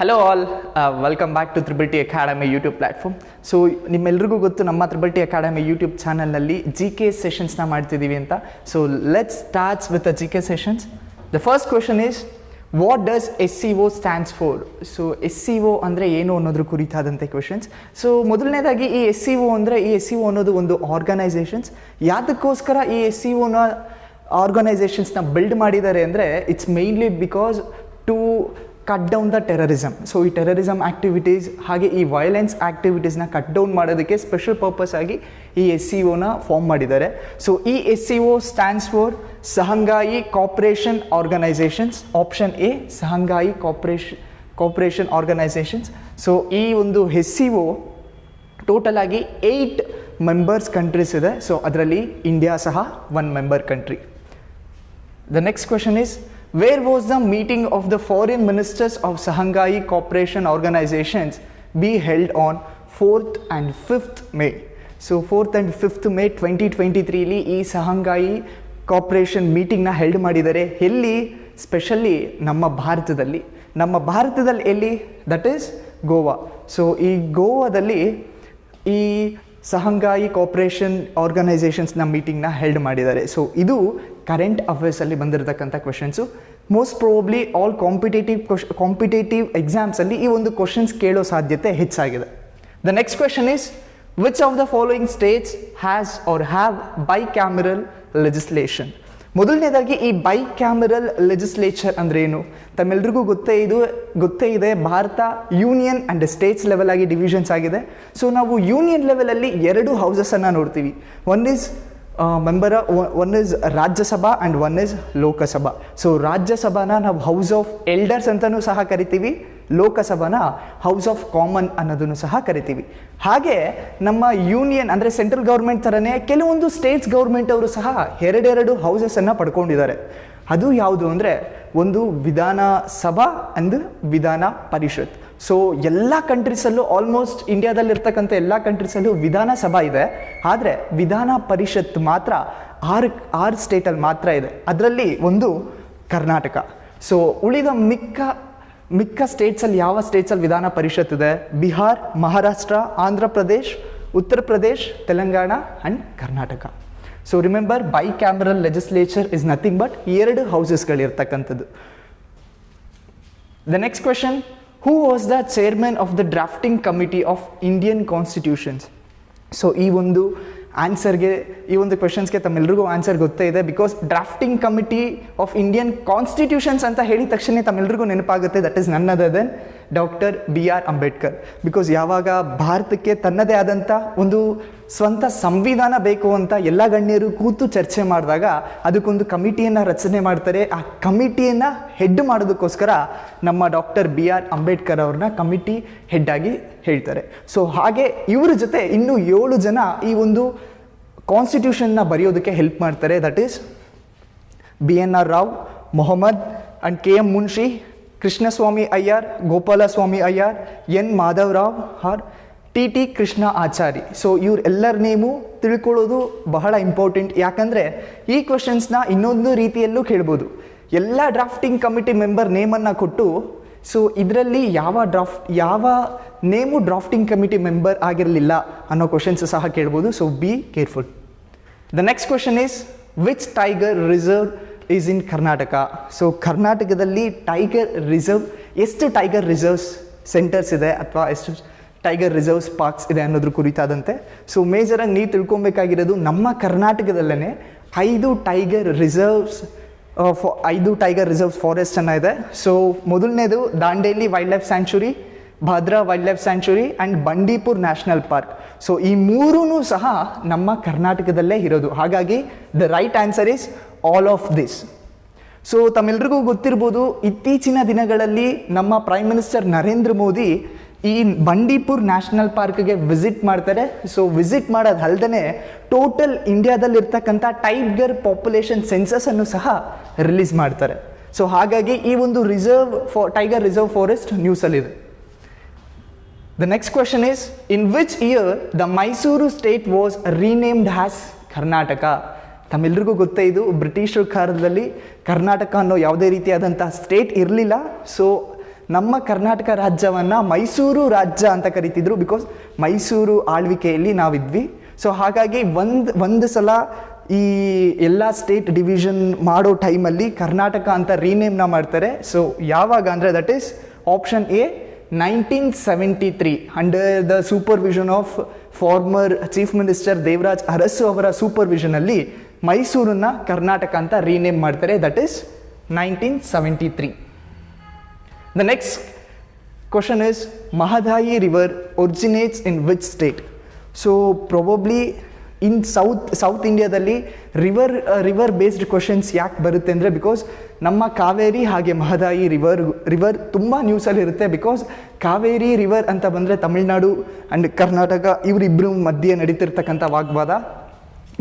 Hello all, welcome back to triple T academy YouTube platform. So ನಿಮ್ಮೆಲ್ರಿಗೂ ಗೊತ್ತು ನಮ್ಮ triple T academy YouTube ಚಾನಲ್ನಲ್ಲಿ G K ಸೆಷನ್ಸ್ನ ಮಾಡ್ತಿದ್ದೀವಿ ಅಂತ. So let's starts with the G K sessions. The first question is, what does S C O stands for? So S C O ಅಂದರೆ ಏನು ಅನ್ನೋದ್ರ ಕುರಿತಾದಂತೆ ಕ್ವೆಶನ್ಸ್. ಸೊ ಮೊದಲನೇದಾಗಿ ಈ S C O ಅಂದರೆ, ಈ ಎಸ್ ಸಿ ಒ ಅನ್ನೋದು ಒಂದು ಆರ್ಗನೈಸೇಷನ್ಸ್. ಯಾವುದಕ್ಕೋಸ್ಕರ ಈ ಎಸ್ ಸಿ ಒನ ಆರ್ಗನೈಸೇಷನ್ಸ್ನ ಬಿಲ್ಡ್ ಮಾಡಿದ್ದಾರೆ ಅಂದರೆ, it's mainly because to cut down the terrorism. So ಈ ಟೆರರಿಸಮ್ ಆ್ಯಕ್ಟಿವಿಟೀಸ್ ಹಾಗೆ ಈ ವೈಲೆನ್ಸ್ ಆ್ಯಕ್ಟಿವಿಟೀಸ್ನ ಕಟ್ ಡೌನ್ ಮಾಡೋದಕ್ಕೆ ಸ್ಪೆಷಲ್ ಪರ್ಪಸ್ ಆಗಿ ಈ ಎಸ್ ಸಿ ಒನ ಫಾರ್ಮ್ ಮಾಡಿದ್ದಾರೆ. ಸೊ ಈ S C O stands for Shanghai cooperation organisations. Option A, Shanghai cooperation organisations. So ಈ ಒಂದು ಎಸ್ ಸಿ ಒ ಟೋಟಲ್ ಆಗಿ 8 ಮೆಂಬರ್ಸ್ ಕಂಟ್ರೀಸ್ ಇದೆ. ಸೊ ಅದರಲ್ಲಿ ಇಂಡಿಯಾ ಸಹ 1 member country. The next question is, where was the meeting of the foreign ministers of Shanghai Cooperation Organizations be held on 4th and 5th May? So 4th and 5th May 2023 ಈ Shanghai cooperation ಮೀಟಿಂಗ್ನ held ಮಾಡಿದ್ದಾರೆ. ಎಲ್ಲಿ? Specially ನಮ್ಮ ಭಾರತದಲ್ಲಿ ಎಲ್ಲಿ? That is Goa. So ಈ ಗೋವಾದಲ್ಲಿ ಈ Shanghai cooperation ಆರ್ಗನೈಸೇಷನ್ಸ್ನ ಮೀಟಿಂಗ್ನ ಹೆಲ್ಡ್ ಮಾಡಿದ್ದಾರೆ. ಸೊ ಇದು ಕರೆಂಟ್ ಅಫೇರ್ಸಲ್ಲಿ ಬಂದಿರತಕ್ಕಂಥ questions. Most probably all competitive ಎಕ್ಸಾಮ್ಸಲ್ಲಿ ಈ ಒಂದು ಕ್ವಶನ್ಸ್ ಕೇಳೋ ಸಾಧ್ಯತೆ ಹೆಚ್ಚಾಗಿದೆ. The next question is, which of the following states has or have bicameral legislation? ಮೊದಲನೇದಾಗಿ ಈ ಬೈಕ್ಯಾಮರಲ್ ಲೆಜಿಸ್ಲೇಚರ್ ಅಂದರೆ ಏನು? ತಮ್ಮೆಲ್ರಿಗೂ ಗೊತ್ತೇ ಇದೆ, Bharat union and states level ಆಗಿ ಡಿವಿಷನ್ಸ್ ಆಗಿದೆ. ಸೊ ನಾವು ಯೂನಿಯನ್ ಲೆವೆಲಲ್ಲಿ 2 ಹೌಸಸನ್ನು ನೋಡ್ತೀವಿ. One is Rajya Sabha and one is Lok Sabha. So ರಾಜ್ಯಸಭಾನ ನಾವು ಹೌಸ್ ಆಫ್ ಎಲ್ಡರ್ಸ್ ಅಂತಲೂ ಸಹ ಕರಿತೀವಿ, ಲೋಕಸಭಾನ ಹೌಸ್ ಆಫ್ ಕಾಮನ್ ಅನ್ನೋದನ್ನು ಸಹ ಕರಿತೀವಿ. ಹಾಗೆ ನಮ್ಮ ಯೂನಿಯನ್ ಅಂದರೆ ಸೆಂಟ್ರಲ್ ಗೌರ್ಮೆಂಟ್ ಥರನೇ ಕೆಲವೊಂದು ಸ್ಟೇಟ್ಸ್ ಗೌರ್ಮೆಂಟ್ ಅವರು ಸಹ 2 ಹೌಸಸನ್ನು ಪಡ್ಕೊಂಡಿದ್ದಾರೆ. ಅದು ಯಾವುದು ಅಂದರೆ, ಒಂದು ವಿಧಾನಸಭಾ ಅಂಡ್ ವಿಧಾನ ಪರಿಷತ್. ಸೊ ಎಲ್ಲ ಕಂಟ್ರೀಸಲ್ಲೂ, ಆಲ್ಮೋಸ್ಟ್ ಇಂಡಿಯಾದಲ್ಲಿರ್ತಕ್ಕಂಥ ಎಲ್ಲ ಕಂಟ್ರೀಸಲ್ಲೂ ವಿಧಾನಸಭಾ ಇದೆ, ಆದರೆ ವಿಧಾನ ಪರಿಷತ್ ಮಾತ್ರ 6 ಸ್ಟೇಟಲ್ಲಿ ಮಾತ್ರ ಇದೆ. ಅದರಲ್ಲಿ ಒಂದು ಕರ್ನಾಟಕ. ಸೊ ಉಳಿದ ಮಿಕ್ಕ ಸ್ಟೇಟ್ಸಲ್ಲಿ ಯಾವ ಸ್ಟೇಟ್ಸಲ್ಲಿ ವಿಧಾನ ಪರಿಷತ್ ಇದೆ? Bihar, Maharashtra, Andhra Pradesh, Uttar Pradesh, Telangana and Karnataka. So remember, bicameral legislature is nothing but 2 ಹೌಸಸ್ಗಳಿರ್ತಕ್ಕಂಥದ್ದು. The next question, who was the chairman of the drafting committee of Indian constitutions? ಸೊ ಈ ಒಂದು ಕ್ವೆಶನ್ಸ್ಗೆ ತಮ್ಮೆಲ್ಲರಿಗೂ ಆನ್ಸರ್ ಗೊತ್ತೇ ಇದೆ, because drafting committee of Indian constitutions ಅಂತ ಹೇಳಿದ ತಕ್ಷಣ ತಮ್ಮೆಲ್ಲರಿಗೂ ನೆನಪಾಗುತ್ತೆ, that is none other than doctor B.R. Ambedkar. Because ಯಾವಾಗ ಭಾರತಕ್ಕೆ ತನ್ನದೇ ಆದಂಥ ಒಂದು ಸ್ವಂತ ಸಂವಿಧಾನ ಬೇಕು ಅಂತ ಎಲ್ಲ ಗಣ್ಯರು ಕೂತು ಚರ್ಚೆ ಮಾಡಿದಾಗ ಅದಕ್ಕೊಂದು ಕಮಿಟಿಯನ್ನು ರಚನೆ ಮಾಡ್ತಾರೆ. ಆ ಕಮಿಟಿಯನ್ನು ಹೆಡ್ ಮಾಡೋದಕ್ಕೋಸ್ಕರ ನಮ್ಮ ಡಾಕ್ಟರ್ B.R. ಅಂಬೇಡ್ಕರ್ ಅವ್ರನ್ನ ಕಮಿಟಿ ಹೆಡ್ ಆಗಿ ಹೇಳ್ತಾರೆ. ಸೊ ಹಾಗೆ ಇವರ ಜೊತೆ ಇನ್ನೂ 7 ಜನ ಈ ಒಂದು ಕಾನ್ಸ್ಟಿಟ್ಯೂಷನ್ನ ಬರೆಯೋದಕ್ಕೆ ಹೆಲ್ಪ್ ಮಾಡ್ತಾರೆ. That is B.N.R. Rao, Mohammed and K.M. Munshi, Krishnaswami Iyer, Gopalaswami Iyer, N. Madhavarao or T.T. Krishna Achari. So ಇವರೆಲ್ಲರ ನೇಮು ತಿಳ್ಕೊಳ್ಳೋದು ಬಹಳ ಇಂಪಾರ್ಟೆಂಟ್. ಯಾಕಂದರೆ ಈ ಕ್ವೆಶನ್ಸ್ನ ಇನ್ನೊಂದು ರೀತಿಯಲ್ಲೂ ಕೇಳ್ಬೋದು. ಎಲ್ಲ ಡ್ರಾಫ್ಟಿಂಗ್ ಕಮಿಟಿ ಮೆಂಬರ್ ನೇಮನ್ನು ಕೊಟ್ಟು, ಸೊ ಇದರಲ್ಲಿ ಯಾವ ನೇಮು ಡ್ರಾಫ್ಟಿಂಗ್ ಕಮಿಟಿ ಮೆಂಬರ್ ಆಗಿರಲಿಲ್ಲ ಅನ್ನೋ ಕ್ವೆಶನ್ಸ್ ಸಹ ಕೇಳ್ಬೋದು. So be careful. The next question is, which tiger reserve is in Karnataka? So ಕರ್ನಾಟಕದಲ್ಲಿ ಟೈಗರ್ ರಿಸರ್ವ್, ಎಷ್ಟು ಟೈಗರ್ ರಿಸರ್ವ್ಸ್ ಸೆಂಟರ್ಸ್ ಇದೆ ಅಥವಾ ಎಷ್ಟು ಟೈಗರ್ ರಿಸರ್ವ್ಸ್ ಪಾರ್ಕ್ಸ್ ಇದೆ ಅನ್ನೋದ್ರ ಕುರಿತಾದಂತೆ. ಸೊ ಮೇಜರಾಗಿ ನೀವು ತಿಳ್ಕೊಬೇಕಾಗಿರೋದು, ನಮ್ಮ ಕರ್ನಾಟಕದಲ್ಲೇ 5 ಟೈಗರ್ ರಿಸರ್ವ್ಸ್ ಫಾರೆಸ್ಟನ್ನು ಇದೆ. ಸೊ ಮೊದಲನೇದು Dandeli wild life sanctuary, Bhadra wild life sanctuary and Bandipur national park. So ಈ 3 ಸಹ ನಮ್ಮ ಕರ್ನಾಟಕದಲ್ಲೇ ಇರೋದು. ಹಾಗಾಗಿ the right answer is all of this. So ತಮ್ಮೆಲ್ರಿಗೂ ಗೊತ್ತಿರ್ಬೋದು, ಇತ್ತೀಚಿನ ದಿನಗಳಲ್ಲಿ ನಮ್ಮ ಪ್ರೈಮ್ ಮಿನಿಸ್ಟರ್ ನರೇಂದ್ರ ಮೋದಿ ಈ ಬಂಡೀಪುರ್ ನ್ಯಾಷನಲ್ ಪಾರ್ಕ್ಗೆ ವಿಸಿಟ್ ಮಾಡ್ತಾರೆ. ಸೊ ವಿಸಿಟ್ ಮಾಡೋದು ಅಲ್ಲದೆ ಟೋಟಲ್ ಇಂಡಿಯಾದಲ್ಲಿರ್ತಕ್ಕಂಥ ಟೈಗರ್ ಪಾಪ್ಯುಲೇಷನ್ ಸೆನ್ಸಸನ್ನು ಸಹ ರಿಲೀಸ್ ಮಾಡ್ತಾರೆ. ಸೊ ಹಾಗಾಗಿ ಈ ಒಂದು ಟೈಗರ್ ರಿಸರ್ವ್ ಫಾರೆಸ್ಟ್ ನ್ಯೂಸಲ್ಲಿದೆ. The next question is, in which here the Mysuru state was renamed has Karnataka? ತಮ್ಮೆಲ್ಲರಿಗೂ ಗೊತ್ತೇ ಇದು, ಬ್ರಿಟಿಷರ ಕಾಲದಲ್ಲಿ ಕರ್ನಾಟಕ ಅನ್ನೋ ಯಾವುದೇ ರೀತಿಯಾದಂಥ ಸ್ಟೇಟ್ ಇರಲಿಲ್ಲ. ಸೊ ನಮ್ಮ ಕರ್ನಾಟಕ ರಾಜ್ಯವನ್ನು ಮೈಸೂರು ರಾಜ್ಯ ಅಂತ ಕರಿತಿದ್ರು, ಬಿಕಾಸ್ ಮೈಸೂರು ಆಳ್ವಿಕೆಯಲ್ಲಿ ನಾವಿದ್ವಿ. ಸೊ ಹಾಗಾಗಿ ಒಂದು ಸಲ ಈ ಎಲ್ಲ ಸ್ಟೇಟ್ ಡಿವಿಷನ್ ಮಾಡೋ ಟೈಮಲ್ಲಿ ಕರ್ನಾಟಕ ಅಂತ ರೀನೇಮ್ನ ಮಾಡ್ತಾರೆ. ಸೊ ಯಾವಾಗ ಅಂದರೆ that is option A 1973 under the supervision of former chief minister Devaraj Urs ಅವರ ಸೂಪರ್ವಿಷನಲ್ಲಿ ಮೈಸೂರನ್ನ ಕರ್ನಾಟಕ ಅಂತ ರೀನೇಮ್ ಮಾಡ್ತಾರೆ. That is 1973. The next question is Mahadayi river originates in which state? So probably in South Indiaದಲ್ಲಿ ರಿವರ್ ಬೇಸ್ಡ್ ಕ್ವಶನ್ಸ್ ಯಾಕೆ ಬರುತ್ತೆ ಅಂದರೆ because ನಮ್ಮ ಕಾವೇರಿ ಹಾಗೆ ಮಹದಾಯಿ ರಿವರ್ ತುಂಬ ನ್ಯೂಸಲ್ಲಿ ಇರುತ್ತೆ. ಬಿಕಾಸ್ ಕಾವೇರಿ ರಿವರ್ ಅಂತ ಬಂದರೆ ತಮಿಳ್ನಾಡು ಆ್ಯಂಡ್ ಕರ್ನಾಟಕ ಇವರಿಬ್ಬರು ಮಧ್ಯೆ ನಡೀತಿರ್ತಕ್ಕಂಥ ವಾಗ್ವಾದ.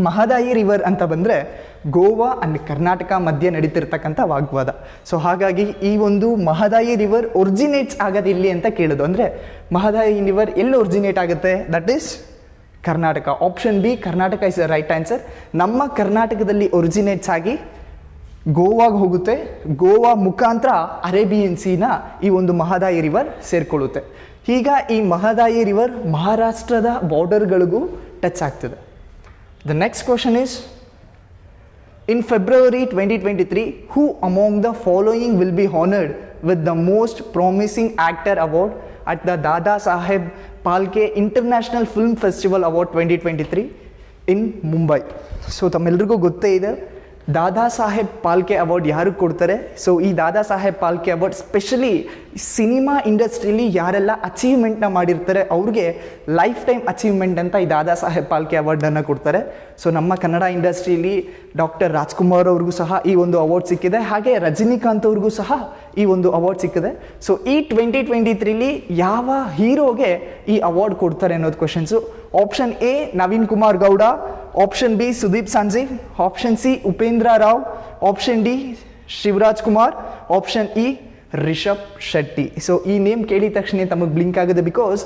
ಮಹದಾಯಿ ರಿವರ್ ಅಂತ ಬಂದರೆ ಗೋವಾ ಆ್ಯಂಡ್ ಕರ್ನಾಟಕ ಮಧ್ಯೆ ನಡೀತಿರ್ತಕ್ಕಂಥ ವಾಗ್ವಾದ. ಸೊ ಹಾಗಾಗಿ ಈ ಒಂದು ಮಹದಾಯಿ ರಿವರ್ ಒರಿಜಿನೇಟ್ಸ್ ಆಗೋದು ಇಲ್ಲಿ ಅಂತ ಕೇಳೋದು. ಅಂದರೆ ಮಹದಾಯಿ ರಿವರ್ ಎಲ್ಲಿ ಒರಿಜಿನೇಟ್ ಆಗುತ್ತೆ? That is Karnataka. Option B Karnataka is the right answer. ನಮ್ಮ ಕರ್ನಾಟಕದಲ್ಲಿ ಒರಿಜಿನೇಟ್ಸ್ ಆಗಿ ಗೋವಾಗೆ ಹೋಗುತ್ತೆ. ಗೋವಾ ಮುಖಾಂತರ ಅರೇಬಿಯನ್ ಸೀನ ಈ ಒಂದು ಮಹದಾಯಿ ರಿವರ್ ಸೇರಿಕೊಳ್ಳುತ್ತೆ. ಈಗ ಈ ಮಹದಾಯಿ ರಿವರ್ ಮಹಾರಾಷ್ಟ್ರದ ಬಾರ್ಡರ್ಗಳಿಗೂ ಟಚ್ ಆಗ್ತದೆ. The next question is, in February 2023, who among the following will be honored with the most promising actor award at the Dada Saheb Phalke International Film Festival Award 2023 in Mumbai? So ತಮ್ಮೆಲ್ಲರಿಗೂ ಗೊತ್ತೇ ಇದೆ ದಾದಾ Saheb Phalke award ಯಾರಿಗೆ ಕೊಡ್ತಾರೆ. So ಈ Dada Saheb Phalke award specially cinema ಇಂಡಸ್ಟ್ರಿಯಲ್ಲಿ ಯಾರೆಲ್ಲ ಅಚೀವ್ಮೆಂಟ್ನ ಮಾಡಿರ್ತಾರೆ ಅವ್ರಿಗೆ ಲೈಫ್ ಟೈಮ್ ಅಚೀವ್ಮೆಂಟ್ ಅಂತ ಈ ದಾದಾ ಸಾಹೇಬ್ ಪಾಲ್ಕೆ ಅವಾರ್ಡನ್ನು ಕೊಡ್ತಾರೆ. ಸೊ ನಮ್ಮ ಕನ್ನಡ ಇಂಡಸ್ಟ್ರಿಯಲ್ಲಿ ಡಾಕ್ಟರ್ ರಾಜ್ಕುಮಾರ್ ಅವ್ರಿಗೂ ಸಹ ಈ ಒಂದು ಅವಾರ್ಡ್ ಸಿಕ್ಕಿದೆ, ಹಾಗೆ ರಜನಿಕಾಂತ್ ಅವ್ರಿಗೂ ಸಹ ಈ ಒಂದು ಅವಾರ್ಡ್ ಸಿಕ್ಕಿದೆ. ಸೊ ಈ 2023 ಯಾವ ಹೀರೋಗೆ ಈ ಅವಾರ್ಡ್ ಕೊಡ್ತಾರೆ ಅನ್ನೋದು questions. Option A Naveen Kumar Gowda, option B Sudeep Sanjeev, option C Upendra Rao, option D Shivaraj Kumar, option E Rishab Shetty. So ಈ ನೇಮ್ ಕೇಳಿದ ತಕ್ಷಣ ತಮಗೆ ಬ್ಲಿಂಕ್ ಆಗಿದೆ, ಬಿಕಾಸ್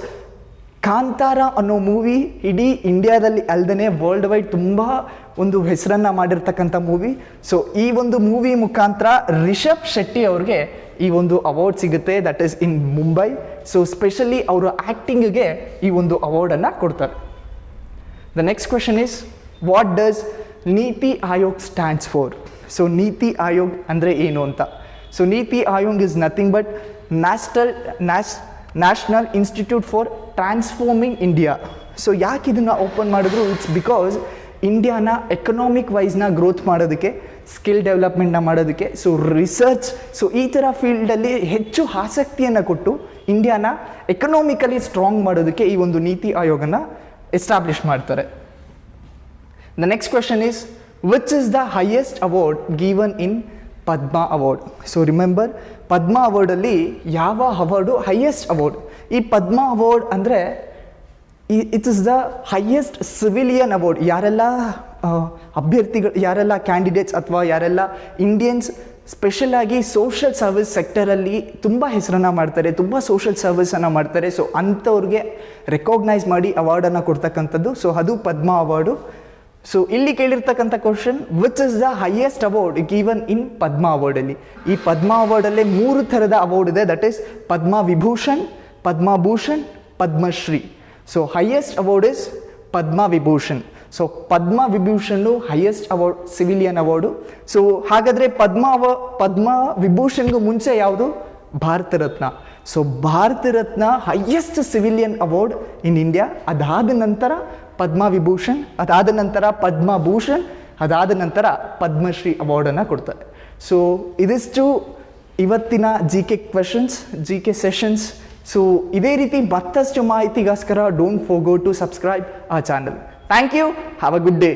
ಕಾಂತಾರ ಅನ್ನೋ ಮೂವಿ ಇಡೀ ಇಂಡಿಯಾದಲ್ಲಿ ಅಲ್ಲದೇ ವರ್ಲ್ಡ್ ವೈಡ್ ತುಂಬ ಒಂದು ಹೆಸರನ್ನು ಮಾಡಿರ್ತಕ್ಕಂಥ ಮೂವಿ. ಸೊ ಈ ಒಂದು ಮೂವಿ ಮುಖಾಂತರ ರಿಷಬ್ ಶೆಟ್ಟಿ ಅವ್ರಿಗೆ ಈ ಒಂದು ಅವಾರ್ಡ್ ಸಿಗುತ್ತೆ. That is in Mumbai. So specially ಅವರ ಆ್ಯಕ್ಟಿಂಗಿಗೆ ಈ ಒಂದು ಅವಾರ್ಡನ್ನು ಕೊಡ್ತಾರೆ. The next question is, what does ನೀತಿ ಆಯೋಗ್ ಸ್ಟ್ಯಾಂಡ್ಸ್ ಫಾರ್? ಸೊ ನೀತಿ ಆಯೋಗ್ ಅಂದರೆ ಏನು ಅಂತ. ಸೊ ನೀತಿ Aayog is nothing but national institute for transforming India. So ಯಾಕೆ ಇದನ್ನು ಓಪನ್ ಮಾಡಿದ್ರು? ಇಟ್ಸ್ ಬಿಕಾಸ್ ಇಂಡಿಯಾನ ಎಕನಾಮಿಕ್ ವೈಸ್ನ ಗ್ರೋತ್ ಮಾಡೋದಕ್ಕೆ, ಸ್ಕಿಲ್ ಡೆವಲಪ್ಮೆಂಟ್ನ ಮಾಡೋದಕ್ಕೆ, ಸೊ ರಿಸರ್ಚ್, ಸೊ ಈ ಥರ ಫೀಲ್ಡಲ್ಲಿ ಹೆಚ್ಚು ಆಸಕ್ತಿಯನ್ನು ಕೊಟ್ಟು ಇಂಡಿಯಾನ ಎಕನಾಮಿಕಲಿ ಸ್ಟ್ರಾಂಗ್ ಮಾಡೋದಕ್ಕೆ ಈ ಒಂದು ನೀತಿ ಆಯೋಗನ ಎಸ್ಟಾಬ್ಲಿಷ್ ಮಾಡ್ತಾರೆ. The next question is, which is the highest award given in Padma award? So remember, Padma ಅವಾರ್ಡಲ್ಲಿ ಯಾವ ಅವಾರ್ಡು ಹೈಯೆಸ್ಟ್ ಅವಾರ್ಡ್? ಈ ಪದ್ಮ ಅವಾರ್ಡ್ ಅಂದರೆ it is the highest civilian award. ಯಾರೆಲ್ಲ ಅಭ್ಯರ್ಥಿಗಳು, ಯಾರೆಲ್ಲ ಕ್ಯಾಂಡಿಡೇಟ್ಸ್ ಅಥವಾ ಯಾರೆಲ್ಲ ಇಂಡಿಯನ್ಸ್ ಸ್ಪೆಷಲಾಗಿ ಸೋಷಲ್ ಸರ್ವಿಸ್ ಸೆಕ್ಟರಲ್ಲಿ ತುಂಬ ಹೆಸರನ್ನು ಮಾಡ್ತಾರೆ, ತುಂಬ ಸೋಷಲ್ ಸರ್ವಿಸನ್ನು ಮಾಡ್ತಾರೆ, ಸೊ ಅಂಥವ್ರಿಗೆ ರೆಕಾಗ್ನೈಸ್ ಮಾಡಿ ಅವಾರ್ಡನ್ನು ಕೊಡ್ತಕ್ಕಂಥದ್ದು. ಸೊ ಅದು ಪದ್ಮ ಅವಾರ್ಡು. ಸೊ ಇಲ್ಲಿ ಕೇಳಿರ್ತಕ್ಕಂಥ question, which is the highest award given in Padma ಅವಾರ್ಡಲ್ಲಿ? ಈ ಪದ್ಮ ಅವಾರ್ಡಲ್ಲೇ 3 ಥರದ ಅವಾರ್ಡ್ ಇದೆ. That is Padma Vibhushan, Padma Bhushan, Padma Shri. So highest award is Padma Vibhushan. So Padma Vibhushan highest award, civilian award. So ಹಾಗಾದರೆ ಪದ್ಮ ವಿಭೂಷಣ್ಗೂ ಮುಂಚೆ ಯಾವುದು? Bharat Ratna. So Bharat Ratna highest civilian award in India. ಅದಾದ ನಂತರ ಪದ್ಮ ವಿಭೂಷಣ್, ಅದಾದ ನಂತರ ಪದ್ಮಭೂಷಣ್, ಅದಾದ ನಂತರ ಪದ್ಮಶ್ರೀ ಅವಾರ್ಡನ್ನು ಕೊಡ್ತಾರೆ. ಸೊ ಇದಿಷ್ಟು ಇವತ್ತಿನ G K questions, G K sessions. So ಇದೇ ರೀತಿ ಮತ್ತಷ್ಟು ಮಾಹಿತಿಗೋಸ್ಕರ ಡೋಂಟ್ ಫರ್ಗೆಟ್ ಟು ಸಬ್ಸ್ಕ್ರೈಬ್ ಆ channel. Thank you. Have a good day.